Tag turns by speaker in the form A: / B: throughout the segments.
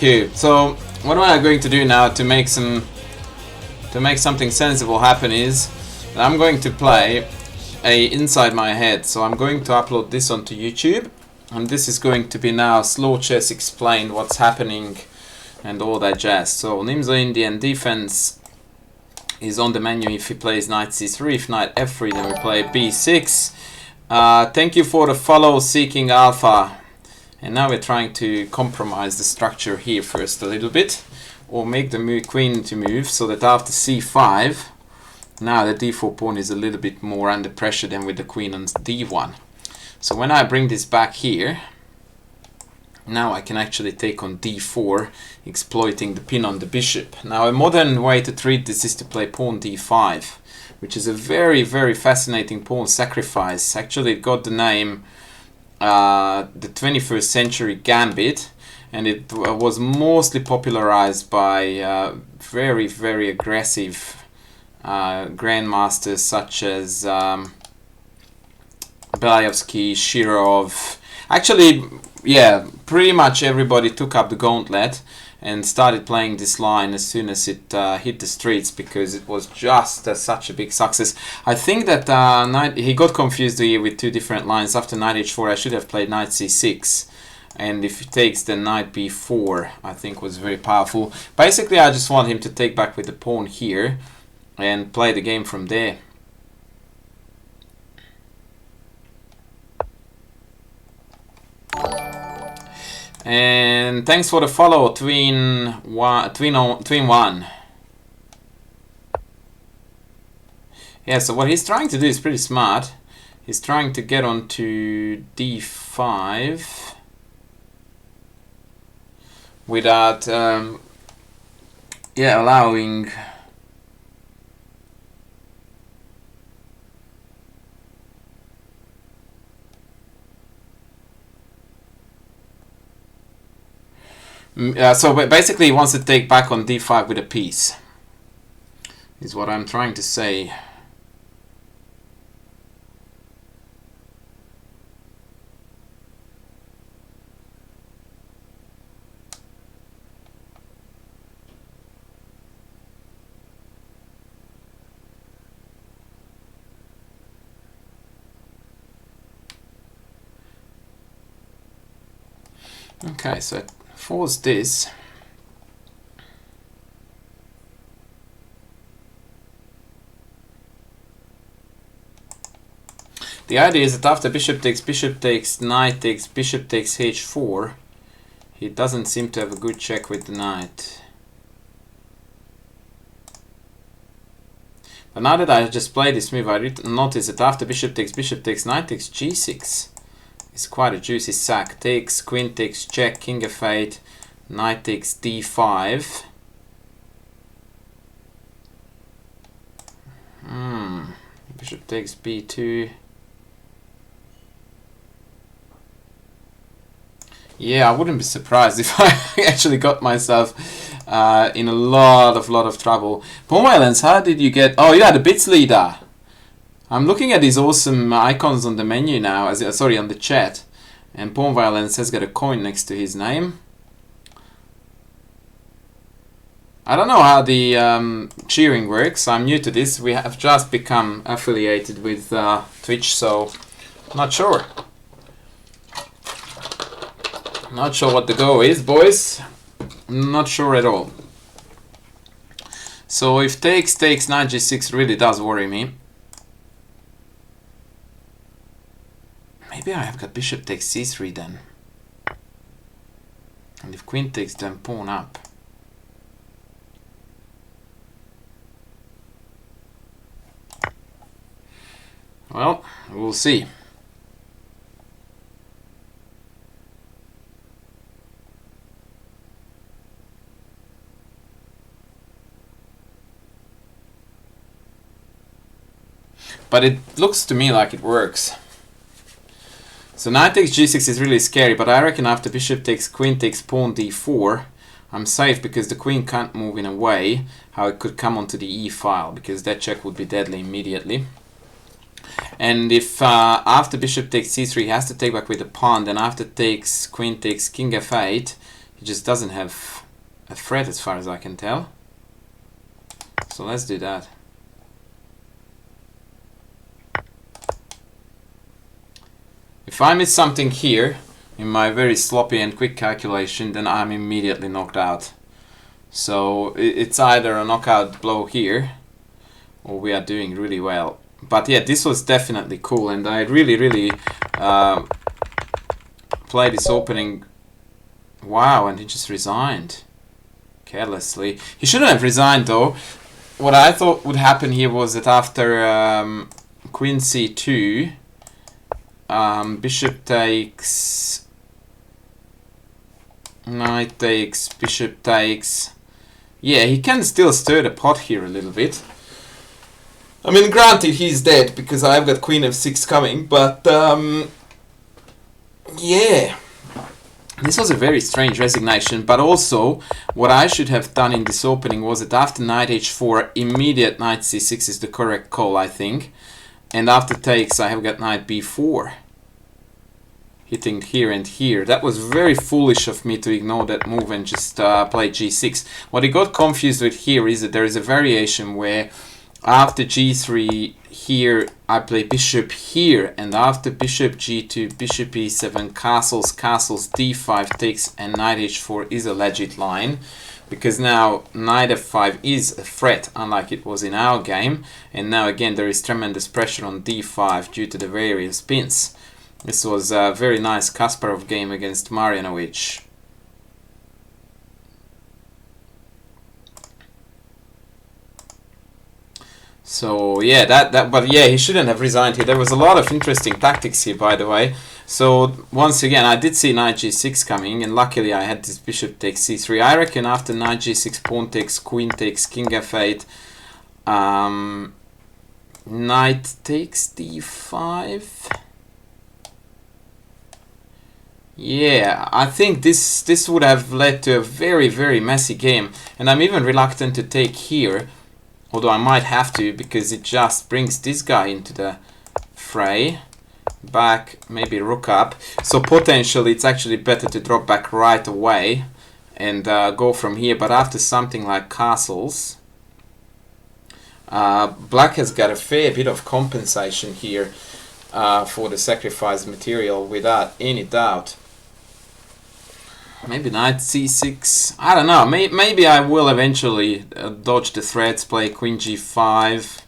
A: Okay, so what am I going to do now to make something sensible happen is that I'm going to play a Inside My Head. So I'm going to upload this onto YouTube, and this is going to be now slow chess explained, what's happening and all that jazz. So Nimzo Indian defense is on the menu if he plays knight c3. If knight f3, then we play b6. Thank you for the follow, Seeking Alpha. And now we're trying to compromise the structure here first a little bit, or make the queen to move so that after c5, now the d4 pawn is a little bit more under pressure than with the queen on d1. So when I bring this back here, now I can actually take on d4, exploiting the pin on the bishop. Now a modern way to treat this is to play pawn d5, which is a very, very fascinating pawn sacrifice. Actually it got the name the 21st century gambit, and it was mostly popularized by very, very aggressive grandmasters such as Belyavsky, Shirov. Actually, yeah, pretty much everybody took up the gauntlet and started playing this line as soon as it hit the streets, because it was just such a big success. I think that he got confused here with two different lines. After knight h4 I should have played knight c6, and if he takes the knight b4 I think was very powerful. Basically I just want him to take back with the pawn here and play the game from there. And thanks for the follow, Twin1. Yeah, so what he's trying to do is pretty smart. He's trying to get onto d5 without allowing so basically he wants to take back on d5 with a piece, is what I'm trying to say. Okay, so force this. The idea is that after bishop takes, knight takes, bishop takes h4, he doesn't seem to have a good check with the knight. But now that I just played this move, I notice that after bishop takes, knight takes g6. It's quite a juicy sack. Takes, queen takes check, king f8, knight takes d5. Bishop takes b2. Yeah, I wouldn't be surprised if I actually got myself in a lot of trouble. Pawn violence, how did you get... Oh yeah, the bits leader. I'm looking at these awesome icons on the menu now, sorry, on the chat, and Pawn Violence has got a coin next to his name. I don't know how the cheering works. I'm new to this. We have just become affiliated with Twitch, so not sure. Not sure what the go is, boys. Not sure at all. So if takes, knight g6 really does worry me. Maybe I have got bishop takes c3 then. And if queen takes, then pawn up. Well, we'll see. But it looks to me like it works. So knight takes g6 is really scary, but I reckon after bishop takes, queen takes, pawn d4, I'm safe because the queen can't move in a way how it could come onto the e file, because that check would be deadly immediately. And if after bishop takes c3 he has to take back with the pawn, then after takes, queen takes, king f8, He just doesn't have a threat as far as I can tell. So let's do that. If I miss something here in my very sloppy and quick calculation, then I'm immediately knocked out. So it's either a knockout blow here, or we are doing really well. But yeah, this was definitely cool, and I really played this opening. Wow, and he just resigned carelessly. He shouldn't have resigned though. What I thought would happen here was that after Queen C2, bishop takes, knight takes, bishop takes. Yeah, he can still stir the pot here a little bit. I mean, granted, he's dead because I've got Queen f6 coming, but yeah. This was a very strange resignation, but also what I should have done in this opening was that after knight h4, immediate knight c6 is the correct call, I think. And after takes, I have got knight b4. Hitting here and here. That was very foolish of me to ignore that move and just play g6. What he got confused with here is that there is a variation where after g3 here I play bishop here, and after bishop g2, bishop e7, castles, d5 takes, and knight h4 is a legit line, because now knight f5 is a threat, unlike it was in our game, and now again there is tremendous pressure on d5 due to the various pins. This was a very nice Kasparov game against Marjanovic. So yeah, but yeah, he shouldn't have resigned here. There was a lot of interesting tactics here, by the way. So once again, I did see knight g6 coming, and luckily I had this bishop takes c3. I reckon after knight g6, pawn takes, queen takes, king f8, knight takes d5. Yeah, I think this would have led to a very messy game, and I'm even reluctant to take here. Although I might have to, because it just brings this guy into the fray. Back, maybe rook up. So potentially it's actually better to drop back right away and go from here. But after something like castles, black has got a fair bit of compensation here for the sacrifice material without any doubt. Maybe knight c6. I don't know. Maybe I will eventually dodge the threats, play queen g5.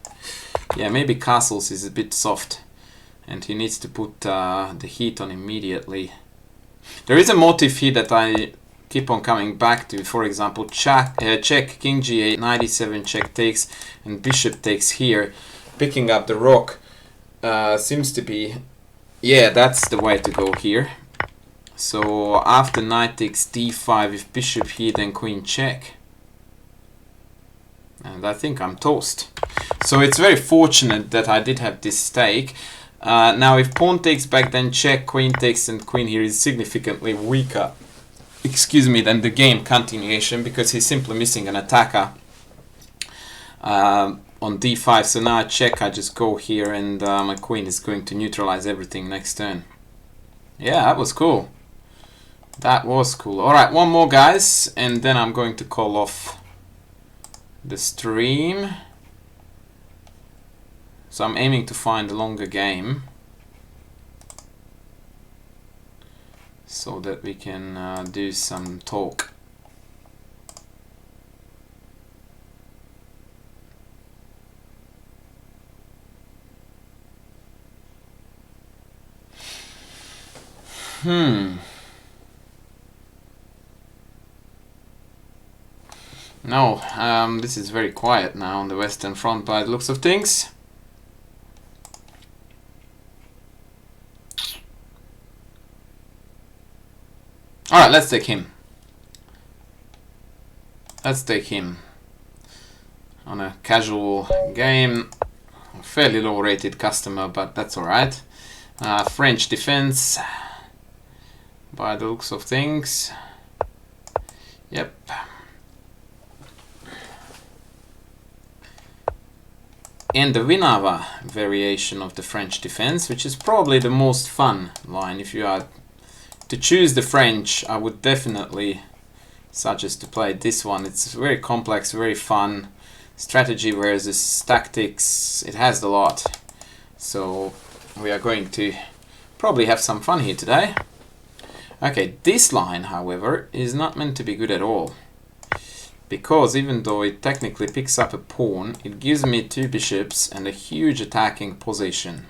A: Yeah, maybe castles is a bit soft, and he needs to put the heat on immediately. There is a motif here that I keep on coming back to. For example, check king g8, knight e7, check takes, and bishop takes here. Picking up the rook seems to be... Yeah, that's the way to go here. So after knight takes d5, if bishop here, then queen check. And I think I'm toast. So it's very fortunate that I did have this stake. Now if pawn takes back, then check, queen takes, and queen here is significantly weaker, excuse me, than the game continuation, because he's simply missing an attacker on d5. So now I check, I just go here, and my queen is going to neutralize everything next turn. Yeah, that was cool. That was cool. Alright, one more, guys, and then I'm going to call off the stream. So I'm aiming to find a longer game so that we can do some talk. No, this is very quiet now on the Western Front by the looks of things. Alright, let's take him. Let's take him on a casual game. A fairly low rated customer, but that's alright. French defense by the looks of things. Yep. And the Vinava variation of the French defense, which is probably the most fun line. If you are to choose the French, I would definitely such as to play this one. It's very complex, very fun strategy, whereas this tactics, it has a lot. So we are going to probably have some fun here today. Okay, this line, however, is not meant to be good at all, because even though it technically picks up a pawn, it gives me 2 bishops and a huge attacking position.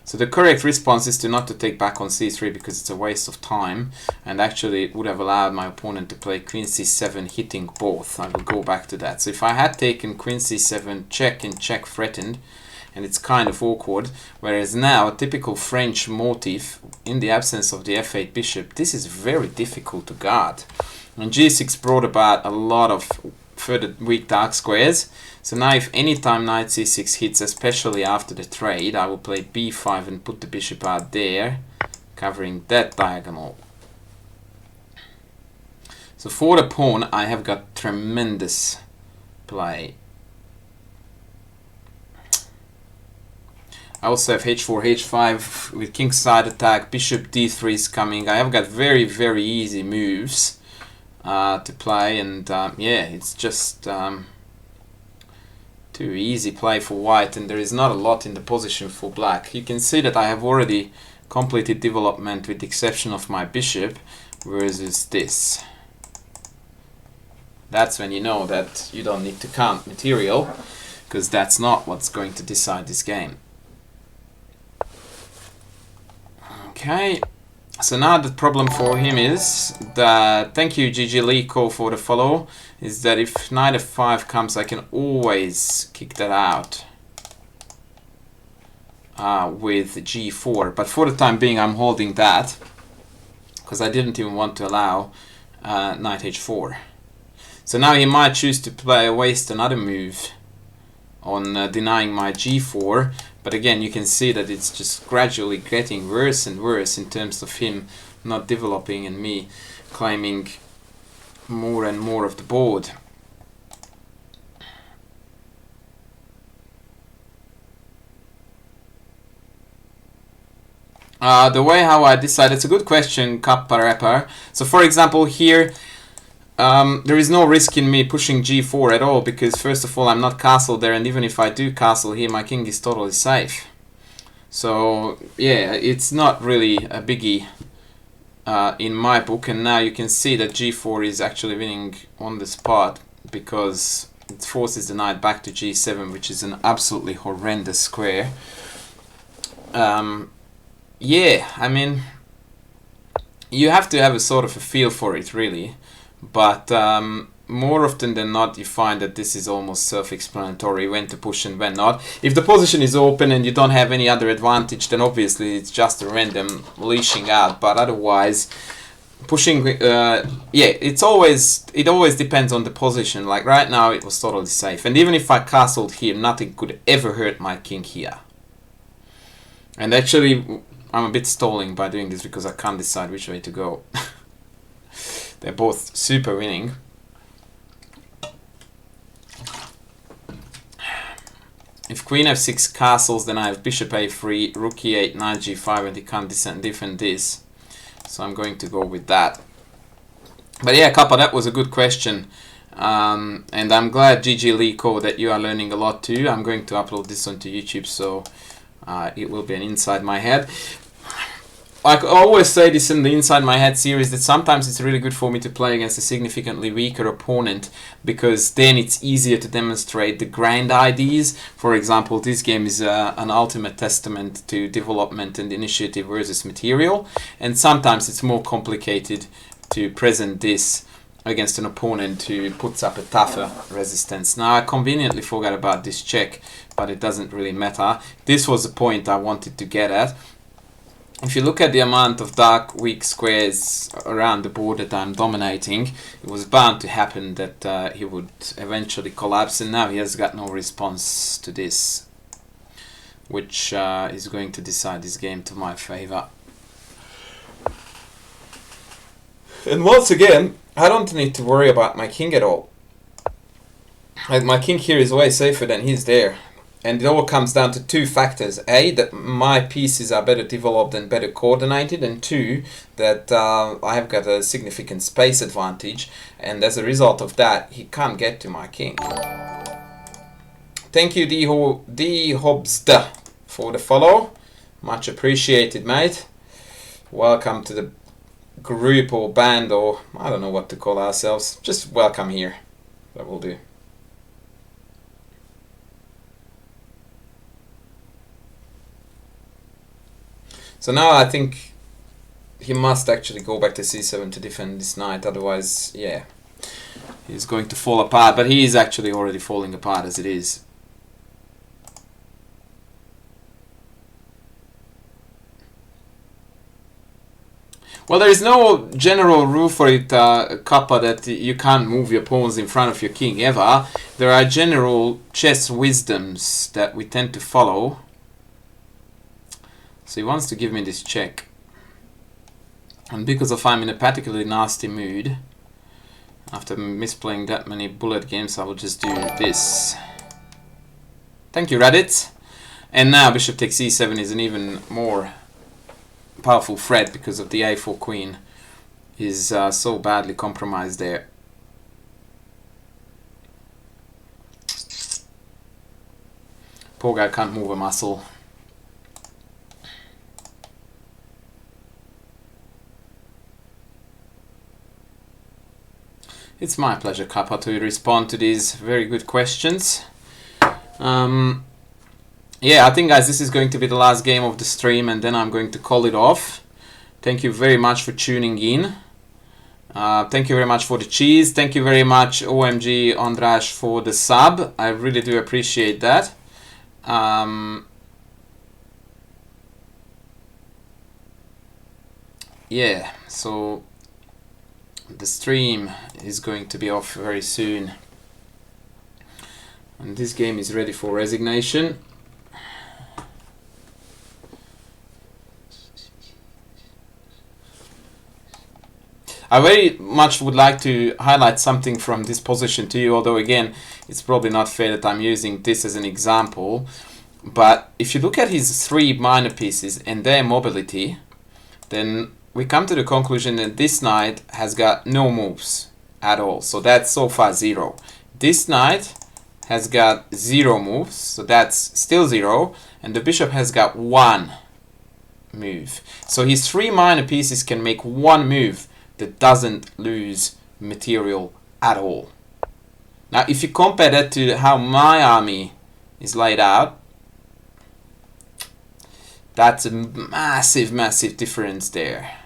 A: So the correct response is to not to take back on c3, because it's a waste of time, and actually it would have allowed my opponent to play queen c7 hitting both. I will go back to that. So if I had taken queen c7 check and check threatened, and it's kind of awkward, whereas now a typical French motif, in the absence of the f8 bishop, this is very difficult to guard. And g6 brought about a lot of further weak dark squares. So now if any time knight c6 hits, especially after the trade, I will play b5 and put the bishop out there, covering that diagonal. So for the pawn, I have got tremendous play. I also have h4, h5 with kingside attack, bishop d3 is coming. I have got very, very easy moves to play, and yeah, it's just too easy play for white, and there is not a lot in the position for black. You can see that I have already completed development with the exception of my bishop, whereas it's this. That's when you know that you don't need to count material, because that's not what's going to decide this game. Okay, so now the problem for him is that, thank you GG Liko for the follow, is that if knight f5 comes, I can always kick that out with g4. But for the time being, I'm holding that, because I didn't even want to allow knight h4. So now he might choose to waste another move on denying my g4, but again you can see that it's just gradually getting worse and worse in terms of him not developing and me claiming more and more of the board. The way how I decide, it's a good question, Kappa Rapper. So for example here, there is no risk in me pushing g4 at all, because first of all I'm not castled there, and even if I do castle here, my king is totally safe. So yeah, it's not really a biggie in my book, and now you can see that g4 is actually winning on the spot, because it forces the knight back to g7, which is an absolutely horrendous square. Yeah, I mean, you have to have a sort of a feel for it really. But more often than not, you find that this is almost self-explanatory, when to push and when not. If the position is open and you don't have any other advantage, then obviously it's just a random leashing out. But otherwise, pushing, yeah, it always depends on the position. Like right now, it was totally safe. And even if I castled here, nothing could ever hurt my king here. And actually, I'm a bit stalling by doing this because I can't decide which way to go. They're both super winning. If queen f6 castles, then I have bishop a3, rook e8, knight g5, and he can't defend this. So I'm going to go with that. But yeah, Kappa, that was a good question. And I'm glad, GG Liko, that you are learning a lot too. I'm going to upload this onto YouTube, so it will be an inside my head. I always say this in the Inside My Head series, that sometimes it's really good for me to play against a significantly weaker opponent, because then it's easier to demonstrate the grand ideas. For example, this game is an ultimate testament to development and initiative versus material, and sometimes it's more complicated to present this against an opponent who puts up a tougher resistance. Now, I conveniently forgot about this check, but it doesn't really matter. This was the point I wanted to get at. If you look at the amount of dark, weak squares around the board that I'm dominating, it was bound to happen that he would eventually collapse, and now he has got no response to this, which is going to decide this game to my favor. And once again, I don't need to worry about my king at all. Like, my king here is way safer than he's there. And it all comes down to two factors. A, that my pieces are better developed and better coordinated, and two, that I have got a significant space advantage, and as a result of that, he can't get to my king. Thank you, D Hobbsda, for the follow. Much appreciated, mate. Welcome to the group or band, or I don't know what to call ourselves. Just welcome here. That will do. So now I think he must actually go back to c7 to defend this knight, otherwise, yeah, he's going to fall apart. But he is actually already falling apart as it is. Well, there is no general rule for it, Kappa, that you can't move your pawns in front of your king ever. There are general chess wisdoms that we tend to follow. So he wants to give me this check. And because of I'm in a particularly nasty mood, after misplaying that many bullet games, I will just do this. Thank you, Reddit. And now bishop takes e7 is an even more powerful threat because of the a4 queen is so badly compromised there. Poor guy can't move a muscle. It's my pleasure, Kappa, to respond to these very good questions. Yeah, I think, guys, this is going to be the last game of the stream, and then I'm going to call it off. Thank you very much for tuning in. Thank you very much for the cheese. Thank you very much, OMG Andras, for the sub. I really do appreciate that. Yeah, so the stream is going to be off very soon. And this game is ready for resignation. I very much would like to highlight something from this position to you, although again, it's probably not fair that I'm using this as an example. But if you look at his three minor pieces and their mobility, then we come to the conclusion that this knight has got no moves at all. So that's so far 0. This knight has got 0 moves, so that's still 0. And the bishop has got 1 move. So his three minor pieces can make 1 move that doesn't lose material at all. Now, if you compare that to how my army is laid out, that's a massive, massive difference there.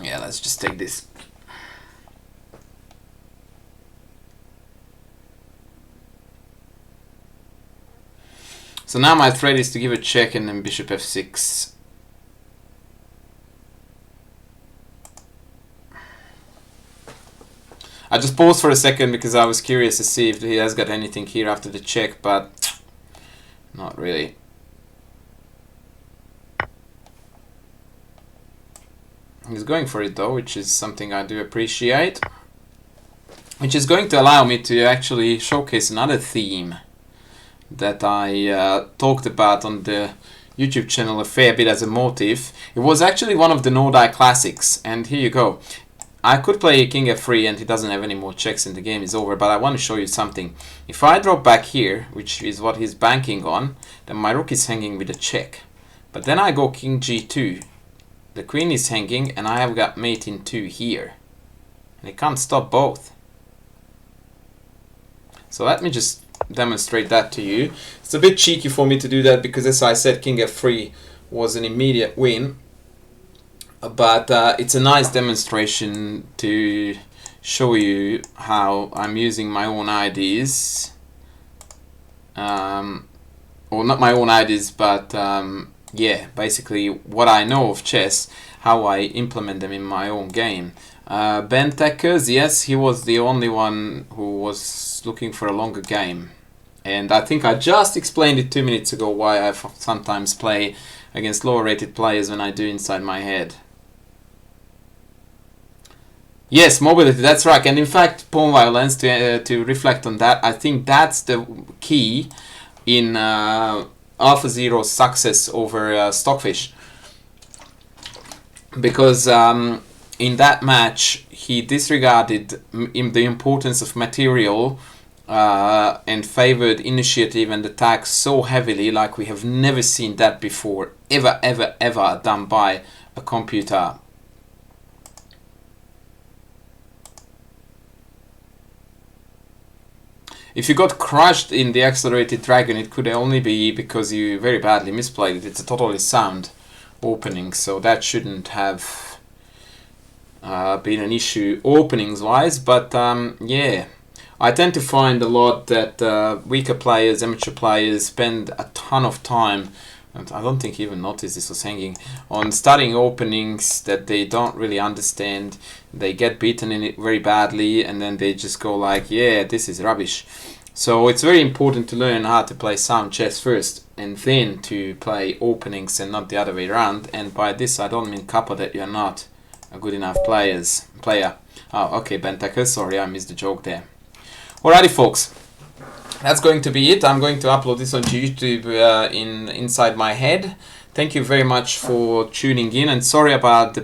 A: Yeah, let's just take this. So now my threat is to give a check and then bishop f6. I just paused for a second because I was curious to see if he has got anything here after the check, but not really. He's going for it though, which is something I do appreciate. Which is going to allow me to actually showcase another theme that I talked about on the YouTube channel a fair bit as a motive. It was actually one of the no-die classics, and here you go. I could play king f3 and he doesn't have any more checks and the game is over, but I want to show you something. If I drop back here, which is what he's banking on, then my rook is hanging with a check. But then I go king g2. The queen is hanging and I have got mate in 2 here. And I can't stop both. So let me just demonstrate that to you. It's a bit cheeky for me to do that because, as I said, king f3 was an immediate win. But it's a nice demonstration to show you how I'm using my own ideas. Or not my own ideas, but yeah, basically what I know of chess, how I implement them in my own game. Ben Teckers, yes, he was the only one who was looking for a longer game. And I think I just explained it 2 minutes ago why I sometimes play against lower rated players when I do inside my head. Yes, mobility, that's right. And in fact, pawn violence, to reflect on that, I think that's the key in AlphaZero's success over Stockfish. Because in that match, he disregarded the importance of material and favored initiative and attack so heavily, like we have never seen that before, ever done by a computer. If you got crushed in the accelerated dragon, it could only be because you very badly misplayed it. It's a totally sound opening, so that shouldn't have been an issue openings wise. But yeah, I tend to find a lot that weaker players, amateur players, spend a ton of time, and I don't think he even noticed this was hanging, on studying openings that they don't really understand. They get beaten in it very badly, and then they just go like, yeah, this is rubbish. So it's very important to learn how to play sound chess first, and then to play openings and not the other way around. And by this I don't mean Kappa that you're not a good enough player. Oh, okay, Bentaker, sorry, I missed the joke there. Alrighty, folks, that's going to be it. I'm going to upload this onto YouTube inside my head. Thank you very much for tuning in, and sorry about the